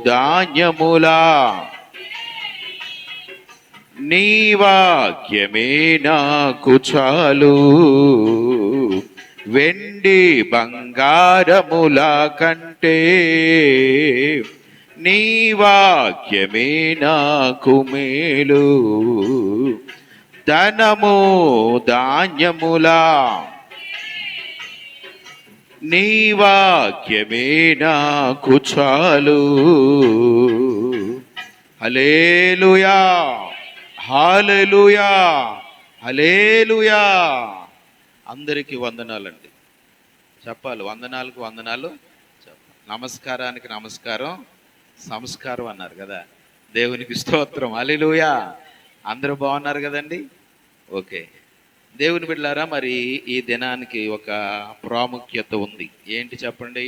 ధాన్యములా నీ వాక్యమే నాకు చాలు. వెండి బంగారముల కంటే నీ వాక్యమే నాకు మేలు. ధనము ధాన్యములా నీ వాక్యమే నాకు చాలు. హల్లెలూయా, హల్లెలూయా, హల్లెలూయా. అందరికీ వందనాలండి చెప్పాలి. వందనాలకు వందనాలు, నమస్కారానికి నమస్కారం, సంస్కారం అన్నారు కదా. దేవునికి స్తోత్రం. హల్లెలూయా. అందరూ బాగున్నారు కదండి? ఓకే. దేవుని బిడ్డలారా, మరి ఈ దినానికి ఒక ప్రాముఖ్యత ఉంది. ఏంటి చెప్పండి?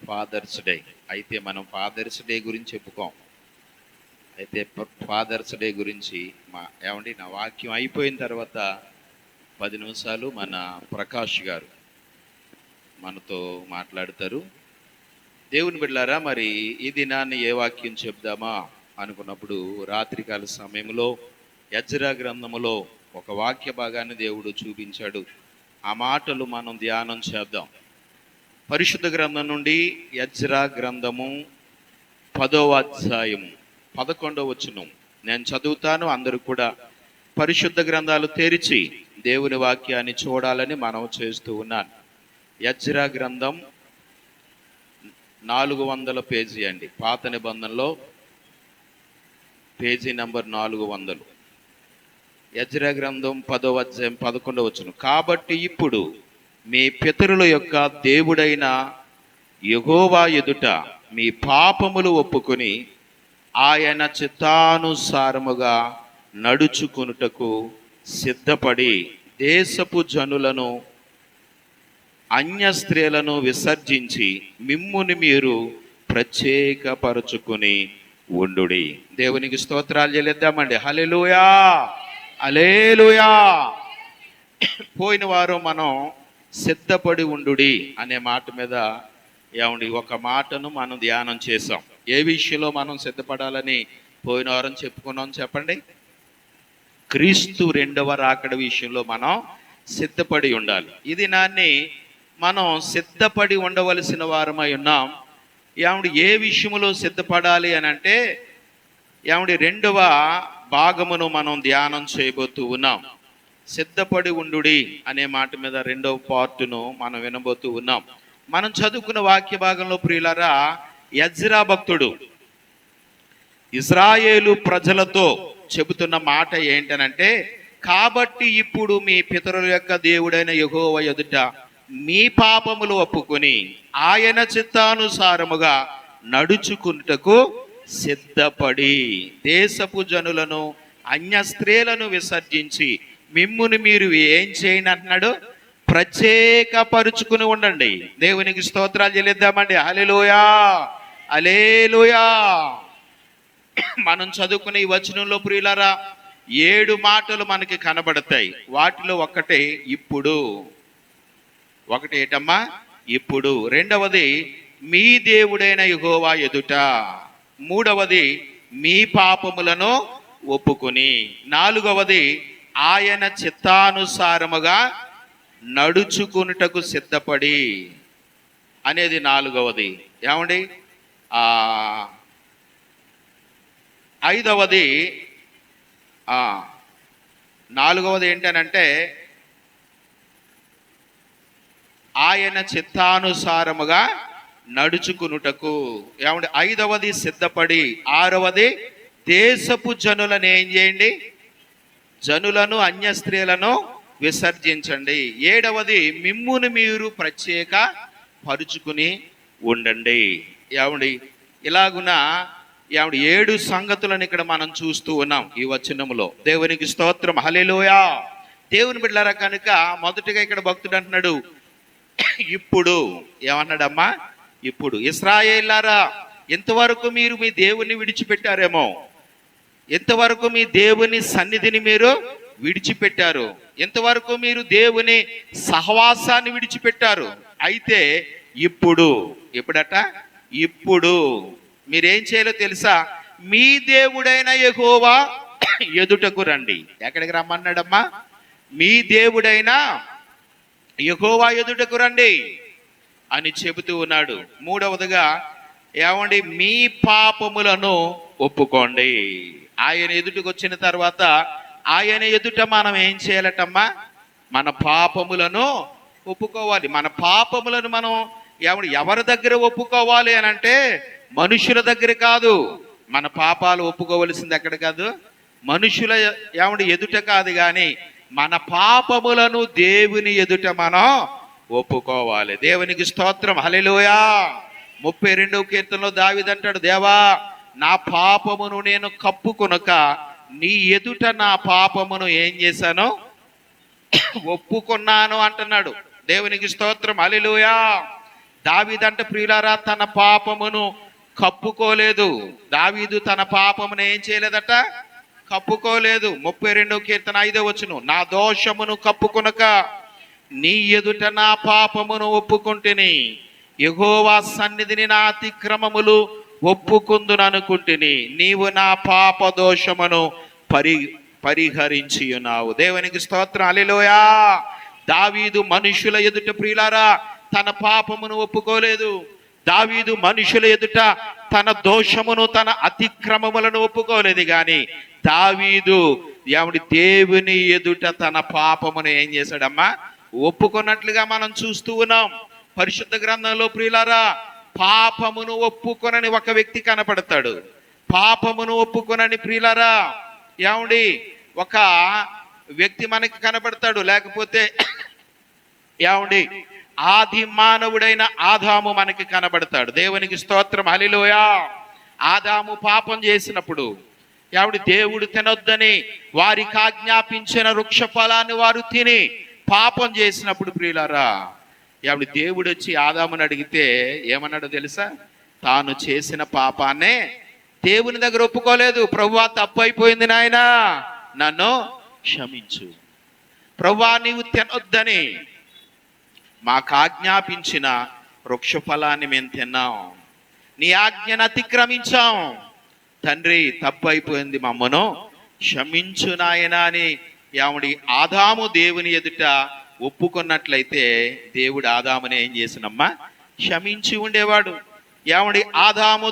Father's day. అయితే మనం ఫాదర్స్ డే గురించి చెప్పుకోం. అయితే ఫాదర్స్ డే గురించి ఏమండి, నా వాక్యం అయిపోయిన తర్వాత 10 నిమిషాలు మన ప్రకాష్ గారు మనతో మాట్లాడతారు. దేవుని బిడ్డలారా, మరి ఈ దినాన్ని ఏ వాక్యం చెప్దామా అనుకున్నప్పుడు రాత్రికాల సమయంలో ఎజ్రా గ్రంథములో ఒక వాక్య భాగాన్ని దేవుడు చూపించాడు. ఆ మాటలు మనం ధ్యానం చేద్దాం. పరిశుద్ధ గ్రంథం నుండి ఎజ్రా గ్రంథము 10వ అధ్యాయము 11వ వచనం నేను చదువుతాను. అందరూ కూడా పరిశుద్ధ గ్రంథాలు తెరిచి దేవుని వాక్యాన్ని చూడాలని మనం చేస్తూ ఉన్నాను. ఎజ్రా గ్రంథం 400 పేజీ అండి. పాత నిబంధనలో పేజీ నంబర్ 400. ఎజ్రా గ్రంథం 10వ అధ్యాయం 11వ వచనం. కాబట్టి ఇప్పుడు మీ పితరుల యొక్క దేవుడైన యెహోవా ఎదుట మీ పాపములు ఒప్పుకొని ఆయన చిత్తానుసారముగా నడుచుకొనుటకు సిద్ధపడి దేశపు జనులను అన్య స్త్రీలను విసర్జించి మిమ్ముని మీరు ప్రత్యేకపరచుకుని ఉండుడి. దేవునికి స్తోత్రాలు చెల్లిద్దామండి. హల్లెలూయా, హల్లెలూయా. పోయిన వారం మనం సిద్ధపడి ఉండుడి అనే మాట మీద ఏమండి ఒక మాటను మనం ధ్యానం చేసాం. ఏ విషయంలో మనం సిద్ధపడాలని పోయిన వారం చెప్పుకున్నాం చెప్పండి? క్రీస్తు రెండవ రాకడ విషయంలో మనం సిద్ధపడి ఉండాలి. ఇది నాన్ని మనం సిద్ధపడి ఉండవలసిన వారమై ఉన్నాం. ఏమండి ఏ విషయంలో సిద్ధపడాలి అని అంటే ఏమండి రెండవ భాగమును మనం ధ్యానం చేయబోతూ ఉన్నాం. సిద్ధపడి ఉండుడి అనే మాట మీద రెండవ పార్టును మనం వినబోతూ ఉన్నాం. మనం చదువుకున్న వాక్య భాగంలో ప్రియులారా, ఎజ్రా భక్తుడు ఇశ్రాయేలు ప్రజలతో చెబుతున్న మాట ఏంటనంటే, కాబట్టి ఇప్పుడు మీ పితరుల యొక్క దేవుడైన యెహోవా ఎదుట మీ పాపములు ఒప్పుకొని ఆయన చిత్తానుసారముగా నడుచుకుంటకు సిద్ధపడి దేశపు జనులను అన్య స్త్రీలను విసర్జించి మిమ్ముని మీరు ఏం చేయని అంటున్నాడు? ప్రత్యేకపరుచుకుని ఉండండి. దేవునికి స్తోత్రాలు చెల్లిద్దామండి. హల్లెలూయా, హల్లెలూయా. మనం చదువుకునే ఈ వచనంలో ప్రియులారా 7 మాటలు మనకి కనబడతాయి. వాటిలో ఒకటే ఇప్పుడు. ఒకటి ఏటమ్మా? ఇప్పుడు. రెండవది మీ దేవుడైన యెహోవా ఎదుట. మూడవది మీ పాపములను ఒప్పుకొని. నాలుగవది ఆయన చిత్తానుసారముగా నడుచుకునుటకు సిద్ధపడి అనేది నాలుగవది. ఏమండి? ఐదవది నాలుగవది ఏంటనంటే ఆయన చిత్తానుసారముగా నడుచుకునుటకు. ఏమంటే ఐదవది సిద్ధపడి. ఆరవది దేశపు జనులను ఏం చేయండి? జనులను అన్య స్త్రీలను విసర్జించండి. ఏడవది మిమ్మును మీరు ప్రత్యేక పరుచుకుని ఉండండి. ఏమండి ఇలాగున ఏమండి 7 సంగతులను ఇక్కడ మనం చూస్తూ ఉన్నాం ఈ వచనములో. దేవునికి స్తోత్రం. హల్లెలూయా. దేవుని బిడ్డలారా, కనుక మొదటిగా ఇక్కడ భక్తుడు అంటున్నాడు ఇప్పుడు. ఏమన్నాడమ్మా? ఇప్పుడు. ఇశ్రాయేలులారా, ఎంతవరకు మీరు మీ దేవుని విడిచిపెట్టారేమో, ఎంతవరకు మీ దేవుని సన్నిధిని మీరు విడిచిపెట్టారు, ఎంతవరకు మీరు దేవుని సహవాసాన్ని విడిచిపెట్టారు. అయితే ఇప్పుడు, ఎప్పుడట? ఇప్పుడు మీరేం చేయాలో తెలుసా? మీ దేవుడైన యెహోవా ఎదుటకు రండి. ఎక్కడికి రమ్మన్నాడమ్మా? మీ దేవుడైన యెహోవా ఎదుటకు రండి అని చెబుతూ ఉన్నాడు. మూడవదిగా ఏమండి, మీ పాపములను ఒప్పుకోండి. ఆయన ఎదుటకు వచ్చిన తర్వాత ఆయన ఎదుట మనం ఏం చేయాలటమ్మా? మన పాపములను ఒప్పుకోవాలి. మన పాపములను మనం ఎవరి దగ్గర ఒప్పుకోవాలి అని అంటే మనుషుల దగ్గర కాదు. మన పాపాలు ఒప్పుకోవలసింది ఎక్కడ కాదు? మనుషుల ఎదుట కాదు, కానీ మన పాపములను దేవుని ఎదుట మనం ఒప్పుకోవాలి. దేవునికి స్తోత్రం, హల్లెలూయా. 32వ కీర్తనలో దావీదు అంటాడు, దేవా నా పాపమును నేను కప్పుకొనక నీ ఎదుట నా పాపమును ఏం చేశాను? ఒప్పుకున్నాను అంటున్నాడు. దేవునికి స్తోత్రం, హల్లెలూయా. దావీదంట ప్రియులారా తన పాపమును కప్పుకోలేదు. దావీదు తన పాపమును ఏం చేయలేదట? కప్పుకోలేదు. 32వ కీర్తన 5వ వచనం, నా దోషమును కప్పుకొనక నీ ఎదుట నా పాపమును ఒప్పుకుంటుని, యెహోవా సన్నిధిని నా అతిక్రమములు ఒప్పుకుందుననుకుంటుని, నీవు నా పాప దోషమును పరిహరించి ఉన్నావు. దేవునికి స్తోత్రం, హల్లెలూయా. దావీదు మనుషుల ఎదుట ప్రియులారా తన పాపమును ఒప్పుకోలేదు. దావీదు మనుషుల ఎదుట తన దోషమును తన అతిక్రమములను ఒప్పుకోలేదు, కానీ దావీదు దేవుని ఎదుట తన పాపమును ఏం చేశాడమ్మా? ఒప్పుకున్నట్లుగా మనం చూస్తూ ఉన్నాం పరిశుద్ధ గ్రంథంలో. ప్రియులారా పాపమును ఒప్పుకొనని ఒక వ్యక్తి కనపడతాడు. పాపమును ఒప్పుకొనని ప్రియులారా ఒక వ్యక్తి మనకి కనపడతాడు. లేకపోతే ఆది మానవుడైన ఆదాము మనకి కనబడతాడు. దేవునికి స్తోత్రం, హల్లెలూయా. ఆదాము పాపం చేసినప్పుడు దేవుడు తినొద్దని వారికి ఆజ్ఞాపించిన వృక్ష ఫలాన్ని వారు తిని పాపం చేసినప్పుడు ప్రియులారా దేవుడు వచ్చి ఆదాముని అడిగితే ఏమన్నాడో తెలుసా? తాను చేసిన పాపాన్నే దేవుని దగ్గర ఒప్పుకోలేదు. ప్రభువా తప్పు అయిపోయింది నాయనా, నన్ను క్షమించు. ప్రభువా నీవు తినొద్దని మాకు ఆజ్ఞాపించిన వృక్ష ఫలాన్ని మేము తిన్నాం, నీ ఆజ్ఞను అతిక్రమించాం. తండ్రి తప్పు అయిపోయింది, మమ్మను క్షమించు నాయనా అని ఆదాము దేవుని ఎదుట ఒప్పుకున్నట్లయితే దేవుడు ఆదాముని ఏం చేసినమ్మా? క్షమించి ఉండేవాడు. ఆదాము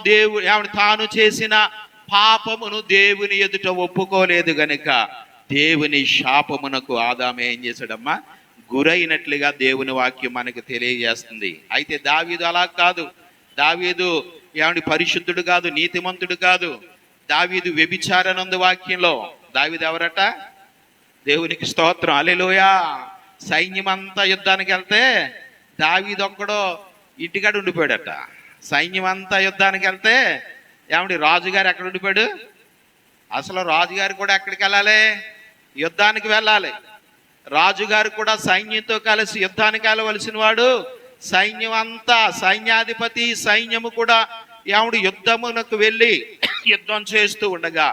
తాను చేసిన పాపమును దేవుని ఎదుట ఒప్పుకోలేదు గనుక దేవుని శాపమునకు ఆదాము ఏం చేశాడమ్మా? గురైనట్లుగా దేవుని వాక్యం మనకు తెలియజేస్తుంది. అయితే దావీదు అలా కాదు. దావీదు పరిశుద్ధుడు కాదు, నీతిమంతుడు కాదు. దావీదు వ్యభిచారనుంది వాక్యంలో. దావీదు ఎవరట? దేవునికి స్తోత్రం, హల్లెలూయా. సైన్యం అంతా యుద్ధానికి వెళ్తే దావీదు ఒక్కడో ఇంటికాడ ఉండిపోయాడట. సైన్యం అంతా యుద్ధానికి వెళ్తే రాజుగారు ఎక్కడ ఉండిపోయాడు? అసలు రాజుగారు కూడా ఎక్కడికి వెళ్ళాలి? యుద్ధానికి వెళ్ళాలి. రాజుగారు కూడా సైన్యంతో కలిసి యుద్ధానికి వెళ్ళవలసిన వాడు. సైన్యం అంతా, సైన్యాధిపతి సైన్యము కూడా యుద్ధమునకు వెళ్ళి యుద్ధం చేస్తూ ఉండగా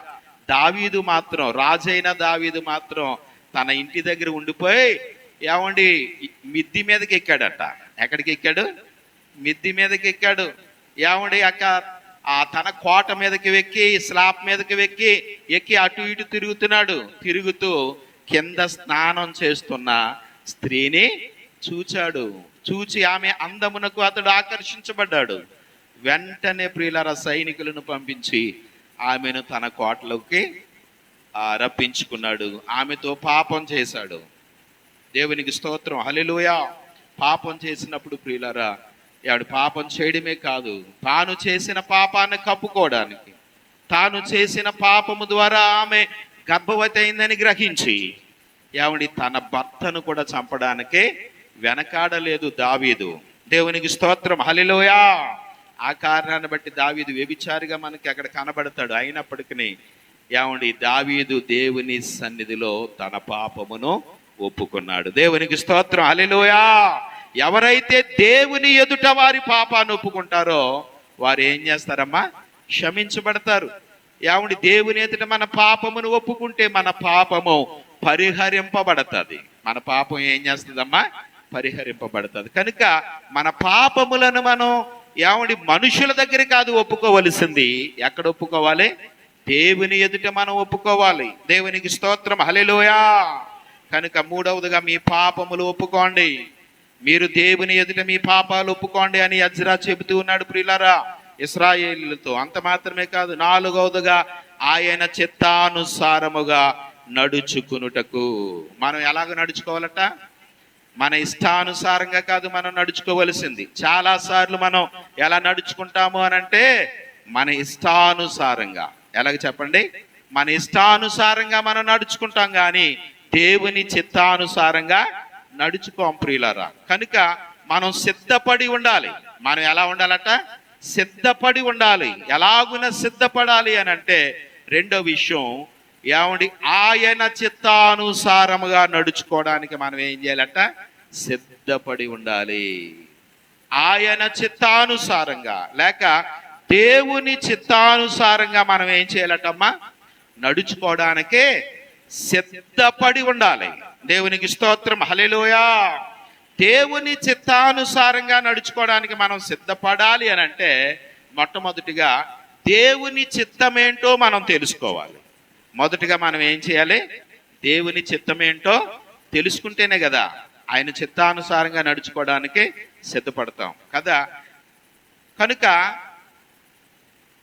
దావీదు మాత్రం, రాజైన దావీదు మాత్రం తన ఇంటి దగ్గర ఉండిపోయి మిద్ది మీదకి ఎక్కాడట. ఎక్కడికి ఎక్కాడు? మిద్ది మీదకి ఎక్కాడు. తన కోట మీదకి ఎక్కి, స్లాబ్ మీదకి ఎక్కి అటు ఇటు తిరుగుతూ కింద స్నానం చేస్తున్న స్త్రీని చూచాడు. చూచి ఆమె అందమునకు అతడు ఆకర్షించబడ్డాడు. వెంటనే ప్రియులారా సైనికులను పంపించి ఆమెను తన కోటలోకి రప్పించుకున్నాడు. ఆమెతో పాపం చేశాడు. దేవునికి స్తోత్రం, హల్లెలూయా. పాపం చేసినప్పుడు ప్రియులారా పాపం చేయడమే కాదు, తాను చేసిన పాపాన్ని కప్పుకోవడానికి, తాను చేసిన పాపము ద్వారా ఆమె గర్భవతి అయిందని గ్రహించి తన భర్తను కూడా చంపడానికే వెనకాడలేదు దావీదు. దేవునికి స్తోత్రం, హల్లెలూయా. ఆ కారణాన్ని బట్టి దావీదు వ్యభిచారిగా మనకి అక్కడ కనబడతాడు. అయినప్పటికీ దావీదు దేవుని సన్నిధిలో తన పాపమును ఒప్పుకున్నాడు. దేవునికి స్తోత్రం, హల్లెలూయా. ఎవరైతే దేవుని ఎదుట వారి పాపాన్ని ఒప్పుకుంటారో వారు ఏం చేస్తారమ్మా? క్షమించబడతారు. దేవుని ఎదుట మన పాపమును ఒప్పుకుంటే మన పాపము పరిహరింపబడుతుంది. మన పాపం ఏం చేస్తుందమ్మా? పరిహరింపబడుతుంది. కనుక మన పాపములను మనం ఏమండి మనుషుల దగ్గర కాదు ఒప్పుకోవలసింది, ఎక్కడ ఒప్పుకోవాలి? దేవుని ఎదుట మనం ఒప్పుకోవాలి. దేవునికి స్తోత్రం, హల్లెలూయా. కనుక మూడవదిగా మీ పాపములు ఒప్పుకోండి. మీరు దేవుని ఎదుట మీ పాపాలు ఒప్పుకోండి అని ఎజ్రా చెబుతూ ఉన్నాడు ప్రియులారా ఇశ్రాయేలులతో. అంత మాత్రమే కాదు, నాలుగవదిగా ఆయన చిత్తానుసారముగా నడుచుకునుటకు. మనం ఎలాగ నడుచుకోవాలట? మన ఇష్టానుసారంగా కాదు మనం నడుచుకోవలసింది. చాలా సార్లు మనం ఎలా నడుచుకుంటాము అని అంటే మన ఇష్టానుసారంగా. ఎలాగ చెప్పండి? మన ఇష్టానుసారంగా మనం నడుచుకుంటాం, కానీ దేవుని చిత్తానుసారంగా నడుచుకోం ప్రియులారా. కనుక మనం సిద్ధపడి ఉండాలి. మనం ఎలా ఉండాలట? సిద్ధపడి ఉండాలి. ఎలాగున సిద్ధపడాలి అని అంటే రెండో విషయం ఏమండి, ఆయన చిత్తానుసారముగా నడుచుకోవడానికి మనం ఏం చేయాలట? సిద్ధపడి ఉండాలి. ఆయన చిత్తానుసారంగా లేక దేవుని చిత్తానుసారంగా మనం ఏం చేయాలటమ్మా? నడుచుకోవడానికే సిద్ధపడి ఉండాలి. దేవునికి స్తోత్రం, హల్లెలూయా. దేవుని చిత్తానుసారంగా నడుచుకోవడానికి మనం సిద్ధపడాలి అని అంటే మొట్టమొదటిగా దేవుని చిత్తమేంటో మనం తెలుసుకోవాలి. మొదటిగా మనం ఏం చేయాలి? దేవుని చిత్తమేంటో తెలుసుకుంటేనే కదా ఆయన చిత్తానుసారంగా నడుచుకోవడానికి సిద్ధపడతాం కదా. కనుక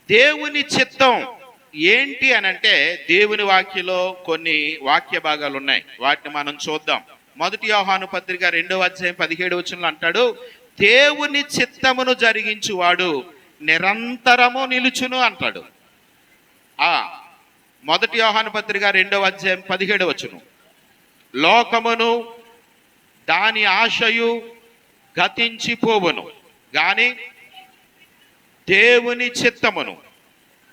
దేవుని చిత్తం ఏంటి అని అంటే దేవుని వాక్యలో కొన్ని వాక్య భాగాలు ఉన్నాయి, వాటిని మనం చూద్దాం. 1 యోహాను పత్రిక 2వ అధ్యాయం 17వ వచనంలో అంటాడు, దేవుని చిత్తమును జరిగించువాడు నిరంతరము నిలుచును అంటాడు. 1 యోహాను పత్రిక 2వ అధ్యాయం 17వ వచనం, లోకమును దాని ఆశయు గతించిపోవును గాని దేవుని చిత్తమును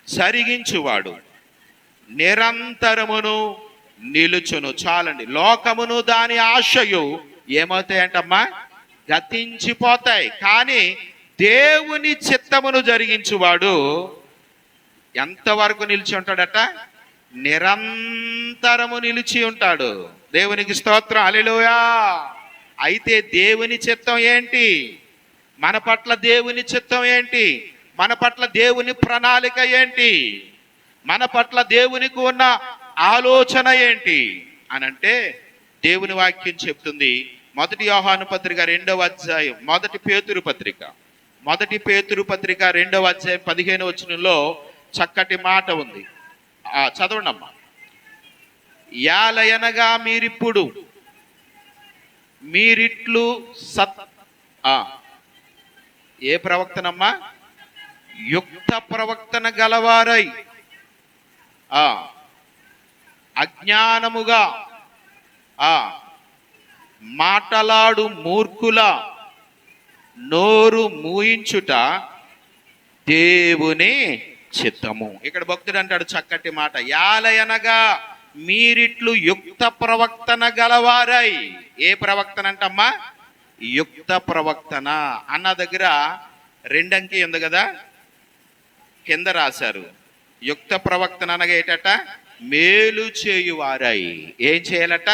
జరిగించువాడు నిరంతరమును నిలుచును. చాలండి. లోకమును దాని ఆశయు ఏమవుతాయంటమ్మా? గతించిపోతాయి. కానీ దేవుని చిత్తమును జరిగించువాడు ఎంతవరకు నిలిచి ఉంటాడట? నిరంతరము నిలిచి ఉంటాడు. దేవునికి స్తోత్రం, హల్లెలూయా. అయితే దేవుని చిత్తం ఏంటి? మన పట్ల దేవుని చిత్తం ఏంటి? మన పట్ల దేవుని ప్రణాళిక ఏంటి? మన పట్ల దేవునికి ఉన్న ఆలోచన ఏంటి అని అంటే దేవుని వాక్యం చెప్తుంది. 1 యోహాను పత్రిక 2వ అధ్యాయం, 1 పేతురు పత్రిక 2వ అధ్యాయం 15వ వచనంలో చక్కటి మాట ఉంది. చదవండి అమ్మా. యాలయనగా మీరిట్లు ఏ ప్రవక్తనమ్మా? యుక్త ప్రవక్తన గలవారై అజ్ఞానముగా మాటలాడు మూర్ఖుల నోరు మూయించుట దేవుని చిత్తము. ఇక్కడ భక్తుడు అంటాడు చక్కటి మాట, యాలయనగా మీరిట్లు యుక్త ప్రవక్తన గలవారై. ఏ ప్రవక్తన అంటమ్మా? యుక్త ప్రవక్తన అన్న దగ్గర 2 అంకె ఉంది కదా, కింద రాశారు. యుక్త ప్రవక్తన అనగా ఏటట? మేలు చేయువారై. ఏం చేయాలట?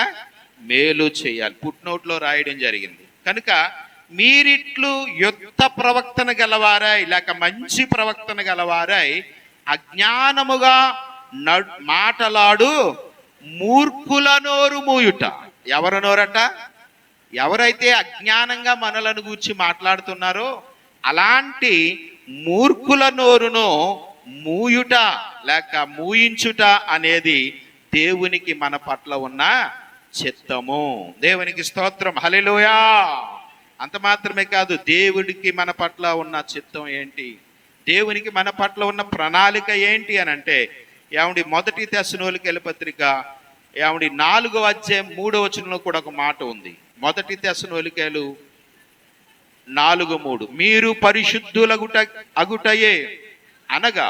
మేలు చేయాలి. పుట్నోట్లో రాయడం జరిగింది. కనుక మీరిట్లు యుక్త ప్రవక్తన గలవారై లేక మంచి ప్రవక్తన గలవారై అజ్ఞానముగా మాటలాడు మూర్ఖుల నోరు మూయుట. ఎవరి నోరట? ఎవరైతే అజ్ఞానంగా మనలను గూర్చి మాట్లాడుతున్నారో అలాంటి మూర్ఖుల నోరును మూయుట లేక మూయించుట అనేది దేవునికి మన పట్ల ఉన్న చిత్తము. దేవునికి స్తోత్రం, హల్లెలూయా. అంత మాత్రమే కాదు, దేవుడికి మన పట్ల ఉన్న చిత్తం ఏంటి, దేవునికి మన పట్ల ఉన్న ప్రణాళిక ఏంటి అని అంటే ఏమండి 1 తెస్సలోనికీయుల పత్రిక 4వ అధ్యాయం 3వ వచనంలో కూడా ఒక మాట ఉంది. 1 తెస్సలోనికీయులు 4:3, మీరు పరిశుద్ధులగుటయే అనగా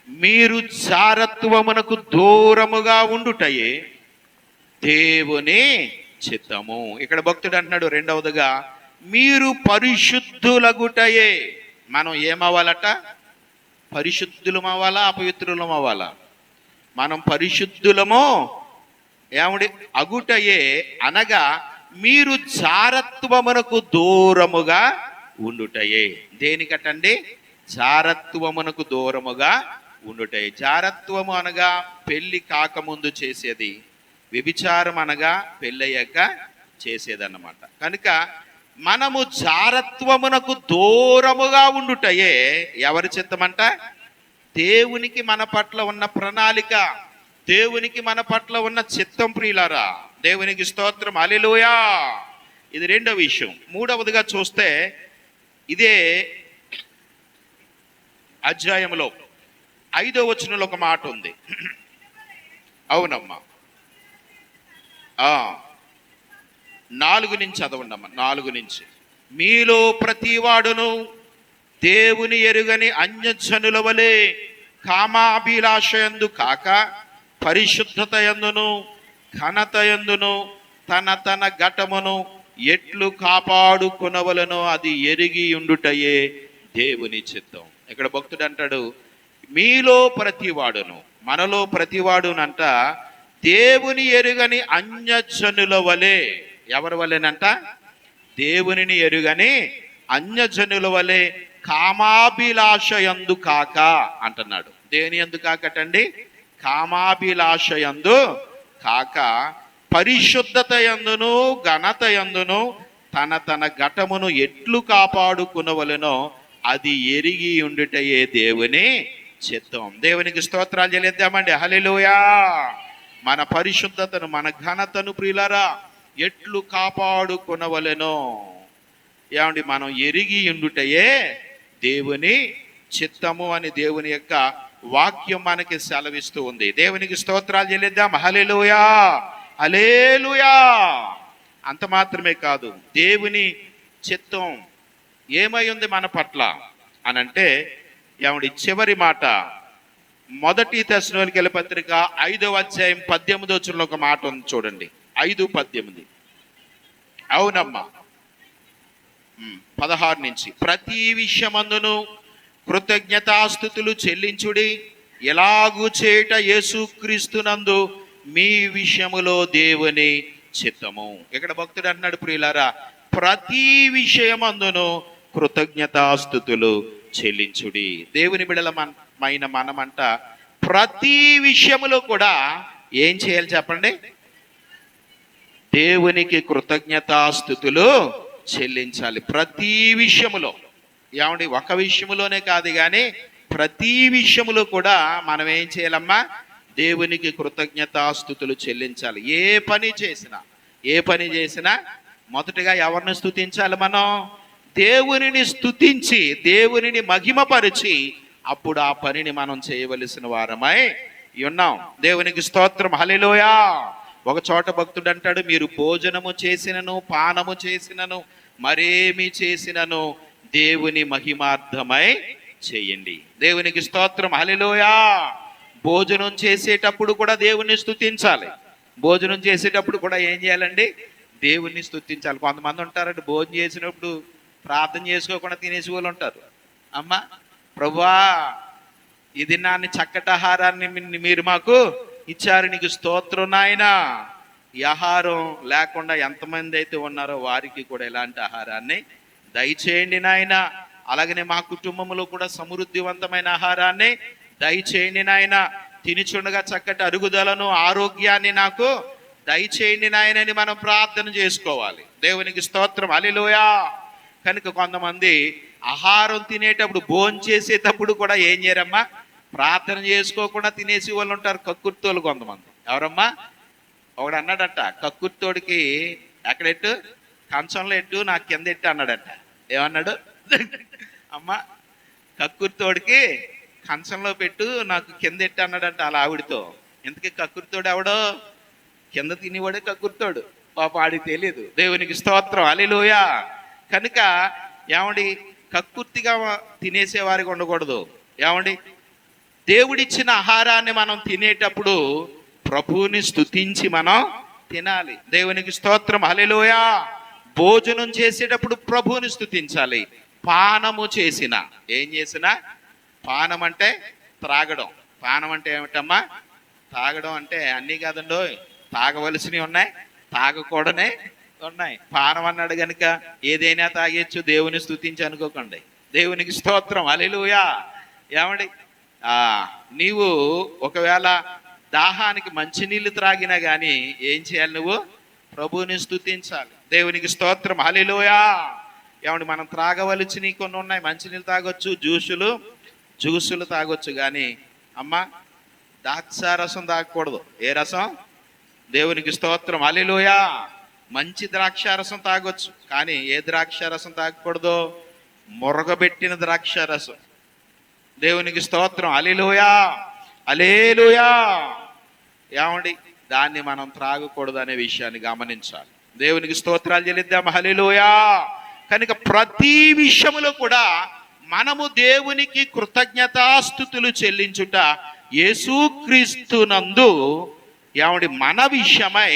మీరు జారత్వమునకు దూరముగా ఉండుటయే దేవుని చిత్తము. ఇక్కడ భక్తుడు అంటున్నాడు రెండవదిగా మీరు పరిశుద్ధులగుటయే. మనం ఏమవ్వాలట? పరిశుద్ధులం అవ్వాలా, అపవిత్రులం అవ్వాలా? మనం పరిశుద్ధులము ఏముడి అగుటయే అనగా మీరు జారత్వమునకు దూరముగా ఉండుటయే. దేనికటండి? జారత్వమునకు దూరముగా ఉండుటయే. జారత్వము అనగా పెళ్లి కాకముందు చేసేది, వ్యభిచారం అనగా పెళ్ళయ్యాక చేసేదన్నమాట. కనుక మనము జారత్వమునకు దూరముగా ఉండుటయే ఎవరి చిత్తమంట? దేవునికి మన పట్ల ఉన్న ప్రణాళిక, దేవునికి మన పట్ల ఉన్న చిత్తం. ప్రియులారా, దేవునికి స్తోత్రం, హల్లెలూయా. ఇది రెండవ విషయం. మూడవదిగా చూస్తే ఇదే అధ్యాయంలో 5వ వచనంలో ఒక మాట ఉంది. అవునమ్మా, 4 నుంచి చదవండమ్మా. 4 నుంచి, మీలో ప్రతివాడును దేవుని ఎరుగని అన్యజనుల వలె కామాభిలాషయందు కాక పరిశుద్ధత యందును ఘనత యందును తన తన ఘటమును ఎట్లు కాపాడుకొనవలనో అది ఎరిగి ఉండుటయే దేవుని చిత్తం. ఇక్కడ భక్తుడు అంటాడు, మీలో ప్రతివాడును, మనలో ప్రతివాడునంట దేవుని ఎరుగని అన్యజనుల వలె. ఎవరి వలెనంట? దేవునిని ఎరుగని అన్యజనుల వలె కామాభిలాషయందు కాక అంటున్నాడు. దేని యందు కాకటండి? కామాభిలాషయందు కాక పరిశుద్ధత యందును ఘనత యందును తన తన ఘటమును ఎట్లు కాపాడుకునవలెనో అది ఎరిగి ఉండుటయే దేవుని చిత్తం. దేవునికి స్తోత్రాలు చెల్లిద్దామండి. హల్లెలూయా. మన పరిశుద్ధతను, మన ఘనతను ప్రియులారా ఎట్లు కాపాడుకునవలెనో ఏమండి మనం ఎరిగి ఉండుటయే దేవుని చిత్తము అని దేవుని యొక్క వాక్యం మనకి సెలవిస్తూ ఉంది. దేవునికి స్తోత్రాలు చెల్లిద్దాం. హల్లెలూయా, హల్లెలూయా. అంత మాత్రమే కాదు, దేవుని చిత్తం ఏమై ఉంది మన పట్ల అనంటే ఏమండి చివరి మాట 1 తెస్సలోనికీయుల పత్రిక 5వ అధ్యాయం 18వ వచనంలో ఒక మాట ఉంది చూడండి. 5:18. అవునమ్మా. 16 నుంచి, ప్రతి విషయమందును కృతజ్ఞతాస్తుతులు చెల్లించుడి, ఎలాగూ చేయుట యేసుక్రీస్తునందు మీ విషయములో దేవుని చిత్తము. ఇక్కడ భక్తుడు అన్నాడు, ప్రియులారా, ప్రతి విషయమందును కృతజ్ఞతాస్తుతులు చెల్లించుడి. దేవుని బిడలమైన మనమంట ప్రతి విషయములో కూడా ఏం చేయాలి చెప్పండి? దేవునికి కృతజ్ఞతాస్తుతులు చెల్లించాలి. ప్రతి విషయములో. ఏమండి, ఒక విషయములోనే కాదు కానీ ప్రతి విషయములో కూడా మనం ఏం చేయాలమ్మా? దేవునికి కృతజ్ఞతాస్తుతులు చెల్లించాలి. ఏ పని చేసినా మొదటగా ఎవరిని స్తుతించాలి? మనం దేవునిని స్తుతించి దేవునిని మహిమపరిచి అప్పుడు ఆ పనిని మనం చేయవలసిన వారమై ఉన్నాం. దేవునికి స్తోత్రం, హల్లెలూయా. ఒక చోట భక్తుడు అంటాడు, మీరు భోజనము చేసినను పానము చేసినను మరేమి చేసినను దేవుని మహిమార్థమై చేయండి. దేవునికి స్తోత్రం, హల్లెలూయా. భోజనం చేసేటప్పుడు కూడా దేవుణ్ణి స్తుతించాలి. భోజనం చేసేటప్పుడు కూడా ఏం చేయాలండి? దేవుణ్ణి స్తుతించాలి. కొంతమంది ఉంటారండి, భోజనం చేసినప్పుడు ప్రార్థన చేసుకోకుండా తినేసి వాళ్ళు ఉంటారు. అమ్మా, ప్రభువా ఇది నాన్ని చక్కటి ఆహారాన్ని మీరు మాకు ఇచ్చారు, నీకు స్తోత్రం నాయనా. ఈ ఆహారం లేకుండా ఎంతమంది అయితే ఉన్నారో వారికి కూడా ఇలాంటి ఆహారాన్ని దయచేయండి నాయన. అలాగనే మా కుటుంబంలో కూడా సమృద్ధివంతమైన ఆహారాన్ని దయచేయండి నాయన. తినిచుండగా చక్కటి అరుగుదలను ఆరోగ్యాన్ని నాకు దయచేయండి నాయనని మనం ప్రార్థన చేసుకోవాలి. దేవునికి స్తోత్రం, హల్లెలూయా. కనుక కొంతమంది ఆహారం తినేటప్పుడు భోజనం చేసేటప్పుడు కూడా ఏం చేయరమ్మా? ప్రార్థన చేసుకోకుండా తినేసి వాళ్ళు ఉంటారు. కక్కుర్తోళ్ళు కొంతమంది. ఎవరమ్మా? ఒకడు అన్నాడట, కక్కుర్తోడికి ఎక్కడెట్టు? కంచంలో ఎట్టు, నాకు కింద ఎట్టు అన్నాడట. ఏమన్నాడు? అమ్మా, కక్కుర్తోడికి కంచంలో పెట్టు, నాకు కింద ఎట్టు అన్నాడంట అలా ఆవిడితో. ఎందుకు కక్కుర్తోడు ఎవడో? కింద తినేవాడే కక్కుర్తోడు. పాప ఆడికి తెలియదు. దేవునికి స్తోత్రం, హల్లెలూయా. కనుక ఏమండి, కక్కుర్తిగా తినేసేవారికి ఉండకూడదు. ఏమండి, దేవుడిచ్చిన ఆహారాన్ని మనం తినేటప్పుడు ప్రభువుని స్తుతించి మనం తినాలి. దేవునికి స్తోత్రం, హల్లెలూయా. భోజనం చేసేటప్పుడు ప్రభువుని స్తుతించాలి. పానము చేసిన ఏం చేసినా, పానం అంటే త్రాగడం. పానం అంటే ఏమిటమ్మా? తాగడం అంటే అన్నీ కాదండో, తాగవలసినవి ఉన్నాయి, తాగకూడనే ఉన్నాయి. పానం అన్నాడు కనుక ఏదైనా తాగేచ్చు, దేవుని స్తుతించి అనుకోకండి. దేవునికి స్తోత్రం, హల్లెలూయా. ఏమండి, నీవు ఒకవేళ దాహానికి మంచినీళ్ళు త్రాగినా కానీ ఏం చేయాలి? నువ్వు ప్రభువుని స్తుతించాలి. దేవునికి స్తోత్రం, హల్లెలూయా. ఏమండి, మనం త్రాగవలసినవి కొన్ని ఉన్నాయి. మంచినీళ్ళు తాగొచ్చు, జ్యూసులు తాగొచ్చు, కానీ అమ్మ ద్రాక్షారసం తాగకూడదు. ఏ రసం? దేవునికి స్తోత్రం, హల్లెలూయా. మంచి ద్రాక్షారసం తాగొచ్చు, కానీ ఏ ద్రాక్షారసం తాగకూడదు? మురగబెట్టిన ద్రాక్షారసం. దేవునికి స్తోత్రం, హల్లెలూయా, హల్లెలూయా. ఏమండి, దాన్ని మనం త్రాగకూడదు అనే విషయాన్ని గమనించాలి. దేవునికి స్తోత్రాలు చెల్లిద్దాం, హల్లెలూయా. కనుక ప్రతి విషయములో కూడా మనము దేవునికి కృతజ్ఞతాస్తుతులు చెల్లించుట యేసుక్రీస్తునందు ఏమండి మన విషయమై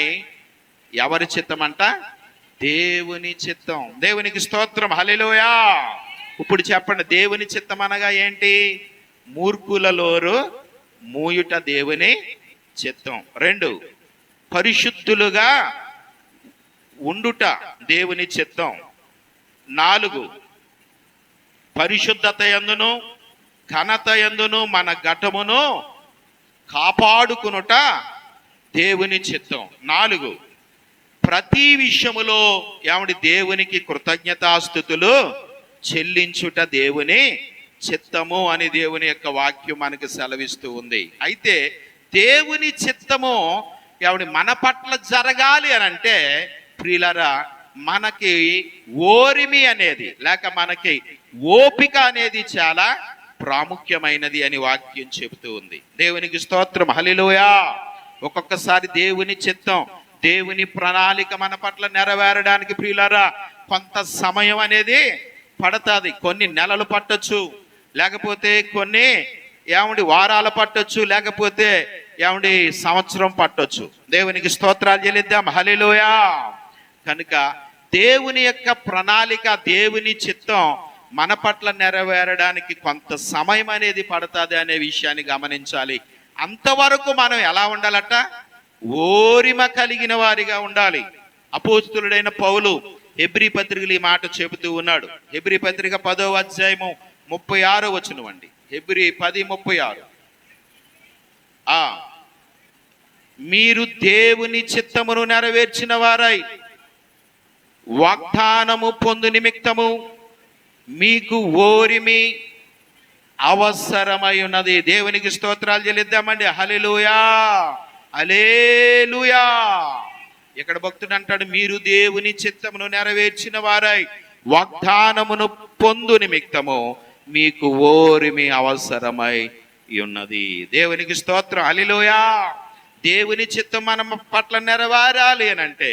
ఎవరి చిత్తం అంట? దేవుని చిత్తం. దేవునికి స్తోత్రం, హల్లెలూయా. ఇప్పుడు చెప్పండి, దేవుని చిత్తం అనగా ఏంటి? మూర్ఖులలోరు మూయుట దేవుని చిత్తం. 2, పరిశుద్ధులుగా ఉండుట దేవుని చిత్తం. 4, పరిశుద్ధత యందును ఘనత యందును మన ఘటమును కాపాడుకునుట దేవుని చిత్తం. 4, ప్రతి విషయములో ఏమిటి? దేవునికి కృతజ్ఞతాస్తుతులు చెల్లించుట దేవుని చిత్తము అని దేవుని యొక్క వాక్యం మనకు సెలవిస్తూ ఉంది. అయితే దేవుని చిత్తము ఏమిటి మన పట్ల జరగాలి అని అంటే ప్రియులారా, మనకి ఓరిమి అనేది లేక మనకి ఓపిక అనేది చాలా ప్రాముఖ్యమైనది అని వాక్యం చెబుతూ ఉంది. దేవునికి స్తోత్రం, హల్లెలూయా. ఒక్కొక్కసారి దేవుని చిత్తం, దేవుని ప్రణాళిక మన పట్ల నెరవేరడానికి ప్రియులారా కొంత సమయం అనేది పడుతుంది. కొన్ని నెలలు పట్టొచ్చు, లేకపోతే కొన్ని వారాలు పట్టొచ్చు, లేకపోతే సంవత్సరం పట్టొచ్చు. దేవునికి స్తోత్రాలు చెల్లిద్దాం, హల్లెలూయా. కనుక దేవుని యొక్క ప్రణాళిక, దేవుని చిత్తం మన పట్ల నెరవేరడానికి కొంత సమయం అనేది పడుతుంది అనే విషయాన్ని గమనించాలి. అంతవరకు మనం ఎలా ఉండాలట? ఓరిమ కలిగిన వారిగా ఉండాలి. అపోస్తులుడైన పౌలు హెబ్రీ పత్రికలు ఈ మాట చెబుతూ ఉన్నాడు. హెబ్రీ పత్రిక 10వ అధ్యాయము 36వ వచనం అండి. హెబ్రీ 10:36. మీరు దేవుని చిత్తమును నెరవేర్చిన వారై వాగ్దానము పొందు నిమిత్తము మీకు ఓరిమి అవసరమై ఉన్నది. దేవునికి స్తోత్రాలు చెల్లిద్దామండి, హల్లెలూయా, హల్లెలూయా. ఇక్కడ భక్తుడు అంటాడు, మీరు దేవుని చిత్తమును నెరవేర్చిన వారై వాగ్దానమును పొందు నిమిత్తము మీకు ఓరిమి అవసరమై ఉన్నది. దేవునికి స్తోత్రం, హల్లెలూయా. దేవుని చిత్తం మన పట్ల నెరవేరాలి అని అంటే,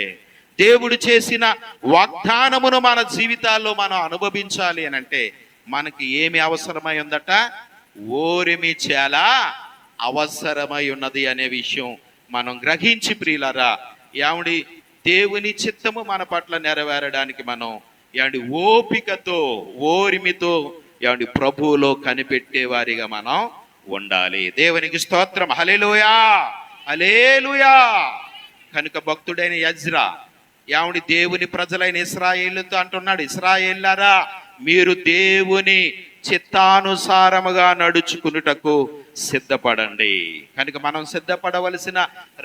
దేవుడు చేసిన వాగ్దానమును మన జీవితాల్లో మనం అనుభవించాలి అని అంటే మనకి ఏమి అవసరమై ఉందట? ఓరిమి చాలా అవసరమై ఉన్నది అనే విషయం మనం గ్రహించి ప్రియులారా, దేవుని చిత్తము మన పట్ల నెరవేరడానికి మనం ఓపికతో, ఓరిమితో ప్రభువులో కనిపెట్టే వారిగా మనం ఉండాలి. దేవునికి స్తోత్రం, హల్లెలూయా, హల్లెలూయా. కనుక భక్తుడైన యజ్రా దేవుని ప్రజలైన ఇశ్రాయేలుతో అంటున్నాడు, ఇశ్రాయేలులారా, మీరు దేవుని చిత్తానుసారముగా నడుచుకునుటకు సిద్ధపడండి. కనుక మనం సిద్ధపడవలసిన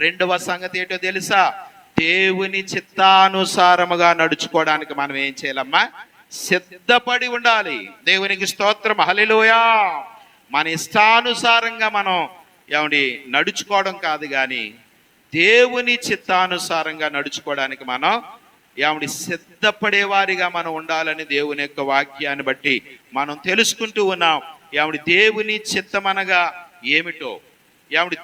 రెండవ సంగతి ఏంటో తెలుసా? దేవుని చిత్తానుసారముగా నడుచుకోవడానికి మనం ఏం చేయాలమ్మా? సిద్ధపడి ఉండాలి. దేవునికి స్తోత్రం, హల్లెలూయా. మన ఇష్టానుసారంగా మనం నడుచుకోవడం కాదు, కానీ దేవుని చిత్తానుసారంగా నడుచుకోవడానికి మనం సిద్ధపడేవారిగా మనం ఉండాలని దేవుని యొక్క వాక్యాన్ని బట్టి మనం తెలుసుకుంటూ ఉన్నాం. దేవుని చిత్తం అనగా ఏమిటో,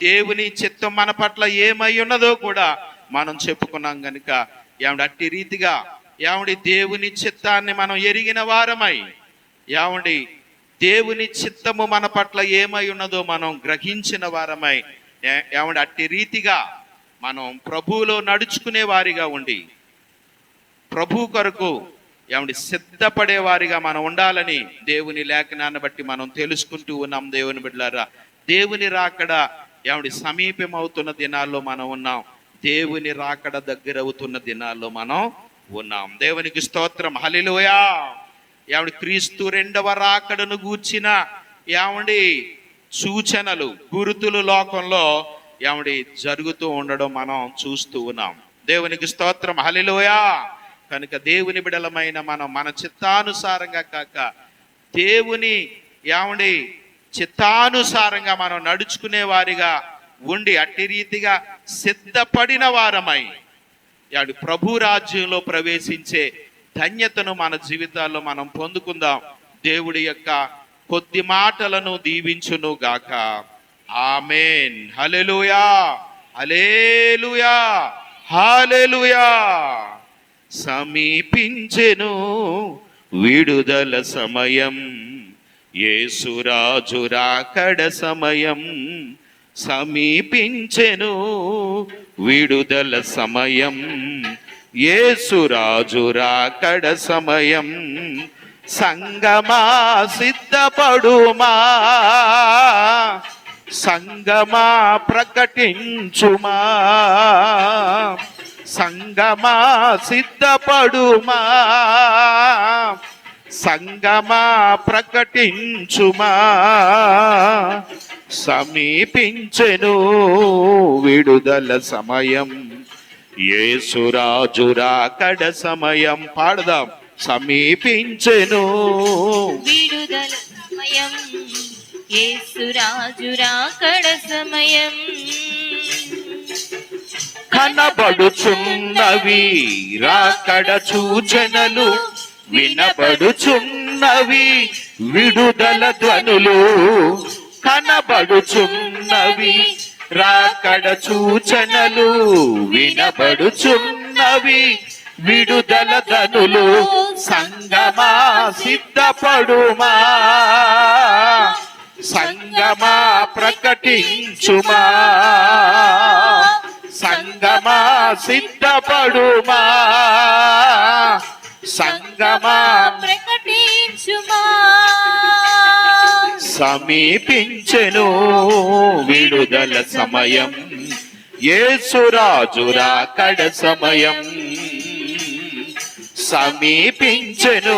దేవుని చిత్తం మన పట్ల ఏమై ఉన్నదో కూడా మనం చెప్పుకున్నాం. కనుక అట్టి రీతిగా దేవుని చిత్తాన్ని మనం ఎరిగిన వారమై, దేవుని చిత్తము మన పట్ల ఏమై ఉన్నదో మనం గ్రహించిన వారమై, అట్టి రీతిగా మనం ప్రభువులో నడుచుకునే వారిగా ఉండి ప్రభు కొరకు సిద్ధపడే వారిగా మనం ఉండాలని దేవుని లేఖనాన్ని బట్టి మనం తెలుసుకుంటూ ఉన్నాం. దేవుని బిడ్డలారా, దేవుని రాకడ సమీపం అవుతున్న దినాల్లో మనం ఉన్నాం. దేవుని రాకడ దగ్గర అవుతున్న దినాల్లో మనం ఉన్నాం. దేవునికి స్తోత్రం. హల్లెలూయా. ఏమండి, క్రీస్తు రెండవ రాకడను గూర్చిన ఏమండి సూచనలు, గురుతులు లోకంలో ఏమండి జరుగుతూ ఉండడం మనం చూస్తూ ఉన్నాం. దేవునికి స్తోత్రం. హల్లెలూయా. కనుక దేవుని బిడలమైన మనం మన చిత్తానుసారంగా కాక దేవుని ఏమండి చిత్తానుసారంగా మనం నడుచుకునే వారిగా ఉండి అట్టి రీతిగా సిద్ధపడిన వారమై ప్రభు రాజ్యంలో ప్రవేశించే ధన్యతను మన జీవితాల్లో మనం పొందుకుందాం. దేవుడి యొక్క కొద్ది మాటలను దీవించును గాక. ఆమేన్. హల్లెలూయా, హల్లెలూయా, హల్లెలూయా. సమీపించెను విడుదల సమయం, యేసు రాజు రాకడ సమయం. సమీపించెను విడుదల సమయం, యేసు రాజు రాకడ సమయం. సంగమా సిద్ధపడుమా, సంగమా ప్రకటించుమా. సంగమా సిద్ధపడుమా, సంగమా ప్రకటించుమా. సమీపించెను విడుదల సమయం, యేసు రాజు రాకడ సమయం. పాడదాం. సమీపించెను విడుదల సమయం, యేసు రాజు రాకడ సమయం. కనబడుచున్నవి రాకడ సూచనలు, వినబడుచున్నవి విడుదల ధ్వనులు. కనబడుచున్నవి రాకడ సూచనలు, వినబడుచున్నవి విడుదల ధ్వనులు. సంగమా సిద్ధపడుమా, సంగమా ప్రకటించుమా. సంగమా సిద్ధపడుమా, సంగమా ప్రకటించుమా. సమీపించెను విడుదల సమయం, యేసు రాజు రాకడ సమయం. సమీపించెను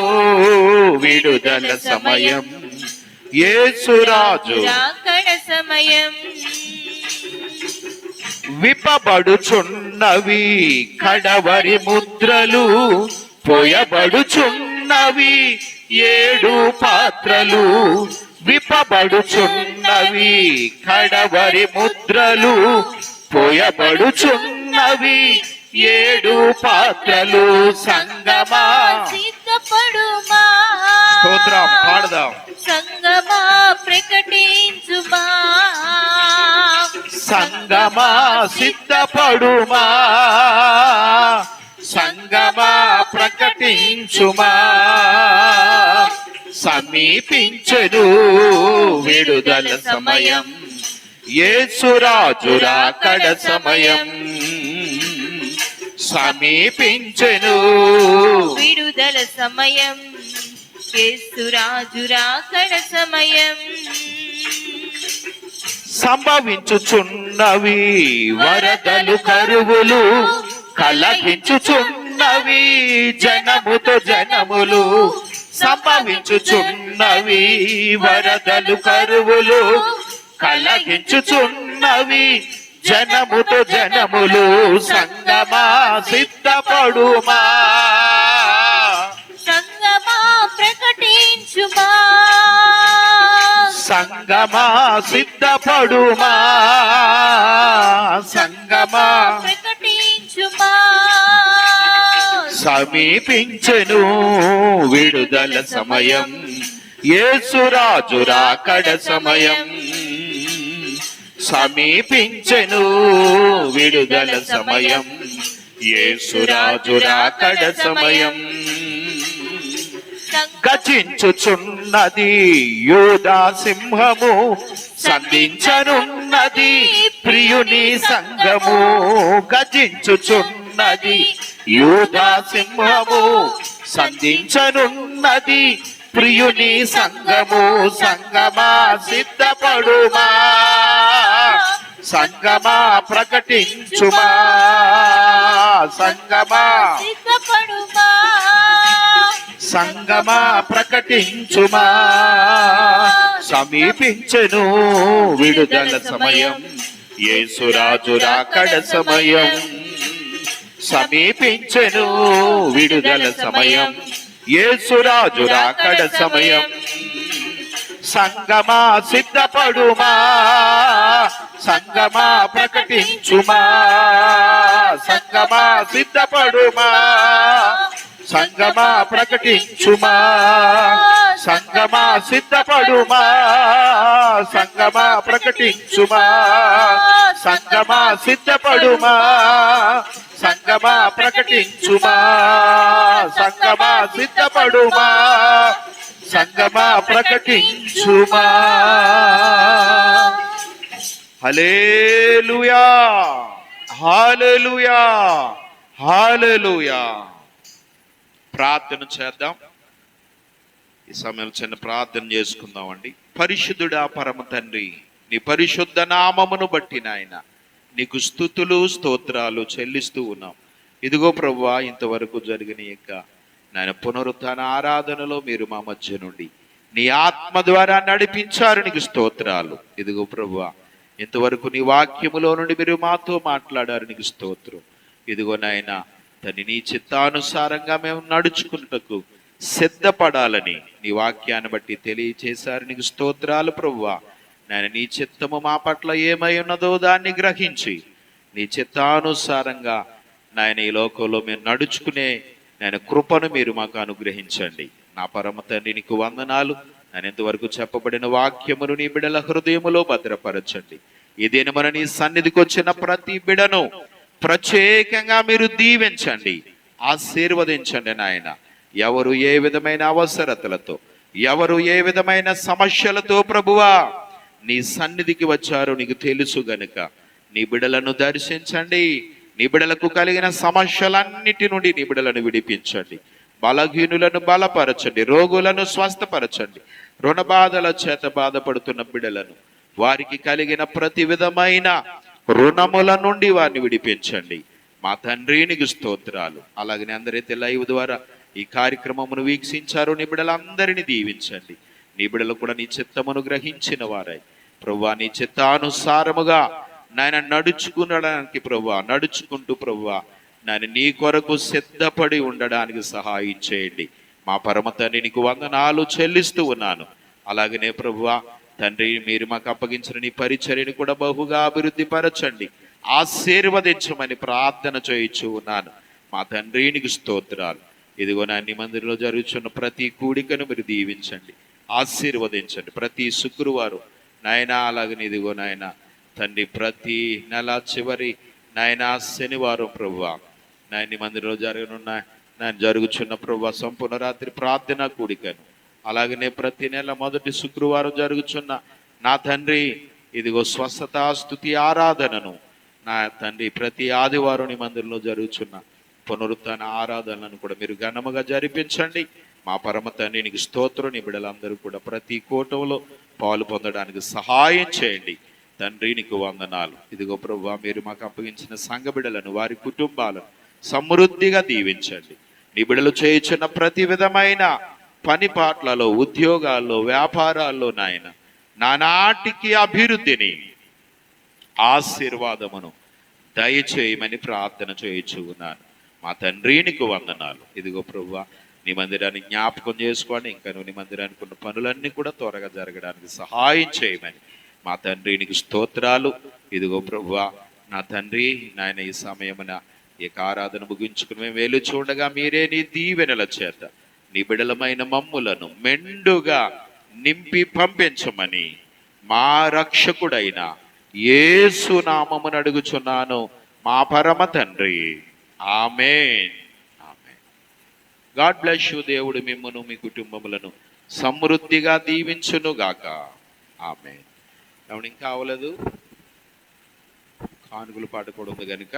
విడుదల సమయం, యేసు రాజు రాకడ సమయం. విప్పబడుచున్నవి కడవరి ముద్రలు, పోయబడుచున్నవి 7 పాత్రలు. విప్పబడుచున్నవి కడవరి ముద్రలు, పోయబడుచున్నవి 7 పాత్రలు. సంగమా సిద్ధపడుమా, స్తోత్రం. పాడదాం. సంగమా ప్రకటించుమా. సంగమా సిద్ధపడుమా, సంగమా ప్రకటించుమా. సమీపించెను విడుదల సమయం, యేసు రాజు రాకడ సమయం. సమీపించెను విడుదల సమయం, యేసు రాజు రాకడ సమయం. సంభవించుచున్నవి వరదలు కరువులు, కలగించుచున్నవి జనముతో జనములు. సంభవించుచున్నవి వరదలు కరువులు, కలగించుచున్నవి జనముతో జనములు. సంగమా సిద్ధపడుమా, సంగమా ప్రకటించుమా. సంగమా సిద్ధపడుమా, సంగమా ప్రకటించుమా. సమీపించెను విడుదల సమయం, యేసు రాజు రాకడ సమయం. సమీపించెను విడుదల సమయం, యేసు రాజు రాకడ సమయం. గర్జించుచున్నది యూదా సింహము, సంధించనున్నది ప్రియుని సంగము. గర్జించుచున్నది యూదా సింహము, సంధించనున్నది ప్రియుని సంగము. సంగమా సిద్ధపడుమా, సంగమా ప్రకటించుమా. సంగమా సిద్ధపడుమా, సంగమా ప్రకటించుమా, సమీపించెను విడుదల సమయం, యేసురాజు రాకడ సమయం. సమీపించెను విడుదల సమయం, యేసురాజు రాకడ సమయం. సంగమా సిద్ధపడుమా, సంగమా ప్రకటించుమా, సంగమా సిద్ధపడుమా, సంగమా ప్రకటించుమా, సంగమా సిద్ధపడుమా, సంగమా ప్రకటించుమా, సంగమా సిద్ధపడుమా, సంగమా ప్రకటించుమా, సంగమా సిద్ధపడుమా, సంగమా ప్రకటించుమా. హల్లెలూయా, హల్లెలూయా, హల్లెలూయా. ప్రార్థన చేద్దాం. ఈ సమయం చిన్న ప్రార్థన చేసుకుందామండి. పరిశుద్ధుడా పరమ తండ్రి, నీ పరిశుద్ధ నామమును బట్టి నాయన నీకు స్తుతులు స్తోత్రాలు చెల్లిస్తూ ఉన్నాం. ఇదిగో ప్రభువా, ఇంతవరకు జరిగిన యొక్క నాయన పునరుత్థాన ఆరాధనలో మీరు మా మధ్య నుండి నీ ఆత్మ ద్వారా నడిపించారు, నీకు స్తోత్రాలు. ఇదిగో ప్రభువా, ఇంతవరకు నీ వాక్యములో నుండి మీరు మాతో మాట్లాడారు, నీకు స్తోత్రం. ఇదిగో నాయన తని నీ చిత్తానుసారంగా మేము నడుచుకున్నటకు సిద్ధపడాలని నీ వాక్యాన్ని బట్టి తెలియచేశారు, నీకు స్తోత్రాలు ప్రభువా. నాయన నీ చిత్తము మా పట్ల ఏమై ఉన్నదో దాన్ని గ్రహించి నీ చిత్తానుసారంగా నాయన ఈ లోకంలో మేము నడుచుకునే నాయన కృపను మీరు మాకు అనుగ్రహించండి. నా పరమ తండ్రి నీకు వందనాలు. నేను ఇంతవరకు చెప్పబడిన వాక్యమును నీ బిడల హృదయములో భద్రపరచండి. ఈ దినమున నీ సన్నిధికి వచ్చిన ప్రతి బిడను ప్రత్యేకంగా మీరు దీవించండి, ఆశీర్వదించండి నాయన. ఎవరు ఏ విధమైన అవసరతలతో, ఎవరు ఏ విధమైన సమస్యలతో ప్రభువా నీ సన్నిధికి వచ్చారో నీకు తెలుసు గనుక నీ బిడలను దర్శించండి. నీ బిడలకు కలిగిన సమస్యలన్నిటి నుండి నీ బిడలను విడిపించండి. బలహీనులను బలపరచండి, రోగులను స్వస్థపరచండి. రుణబాధల చేత బాధపడుతున్న బిడలను, వారికి కలిగిన ప్రతి విధమైన రుణముల నుండి వారిని విడిపించండి. మా తండ్రి నీకు స్తోత్రాలు. అలాగనే అందరైతే లైవ్ ద్వారా ఈ కార్యక్రమమును వీక్షించారు నీ బిడలందరినీ దీవించండి. నీ బిడలు కూడా నీ చిత్తమును గ్రహించిన వారై ప్రభువా నీ చిత్తానుసారముగా నాయన నడుచుకునడానికి ప్రభువా, నడుచుకుంటూ ప్రభువా నాయన నీ కొరకు సిద్ధపడి ఉండడానికి సహాయం చేయండి. మా పరమ తండ్రి నీకు వందనాలు చెల్లిస్తూ ఉన్నాను. అలాగనే ప్రభువా తండ్రి, మీరు మాకు అప్పగించిన నీ పరిచర్యను కూడా బహుగా అభివృద్ధి పరచండి, ఆశీర్వదించమని ప్రార్థన చేయించు ఉన్నాను. మా తండ్రి నీకు స్తోత్రాలు. ఇదిగో నా నీ మందిరంలో జరుగుతున్న ప్రతి కూడికను మీరు దీవించండి, ఆశీర్వదించండి. ప్రతి శుక్రవారం నాయన, అలాగని ఇదిగో నాయన తండ్రి ప్రతి నెల చివరి నాయన శనివారం ప్రభువా నాయన నీ మందిరంలో జరుగుచున్న ప్రభువా సంపూర్ణ రాత్రి ప్రార్థన కూడికను, అలాగనే ప్రతి నెల మొదటి శుక్రవారం జరుగుచున్న నా తండ్రి ఇదిగో స్వస్థత స్తుతి ఆరాధనను, నా తండ్రి ప్రతి ఆదివారం నీ మందిరంలో జరుగుచున్న పునరుత్థాన ఆరాధనలను కూడా మీరు ఘనముగా జరిపించండి. మా పరమ తండ్రి నీకు స్తోత్రం. నీ బిడ్డలందరూ కూడా ప్రతి కూటంలో పాలు పొందడానికి సహాయం చేయండి. తండ్రి నీకు వందనాలు. ఇదిగో ప్రభువా, మీరు మాకు అప్పగించిన సంఘ బిడ్డలను, వారి కుటుంబాలను సమృద్ధిగా దీవించండి. నీ బిడ్డలు చేయుచున్న ప్రతి విధమైన పని పాట్లలో, ఉద్యోగాల్లో, వ్యాపారాల్లో నాయన నానాటికి అభివృద్ధిని, ఆశీర్వాదమును దయచేయమని ప్రార్థన చేయించు ఉన్నాను. మా తండ్రి నీకు వందనాలు. ఇదిగో ప్రభువా, నీ మందిరాన్ని జ్ఞాపకం చేసుకోండి. ఇంకా నువ్వు నీ మందిరానికి ఉన్న పనులన్నీ కూడా త్వరగా జరగడానికి సహాయం చేయమని మా తండ్రి నీకు స్తోత్రాలు. ఇదిగో ప్రభువా నా తండ్రి నాయన ఈ సమయమున ఈ ఆరాధన ముగించుకుని మేము వేలు చూడగా మీరే నీ దీవెనల చేత నీ బిడలమైన మమ్ములను మెండుగా నింపి పంపించమని మా రక్షకుడైన యేసు నామమున అడుగుచున్నాను మా పరమ తండ్రి. Amen, amen. God bless you. దేవుడు మిమ్మును మీ కుటుంబములను సమృద్ధిగా దీవించును గాక. ఆమేన్. ఇంకా అవ్వలేదు, కానుకలు పాట కూడా ఉంది కనుక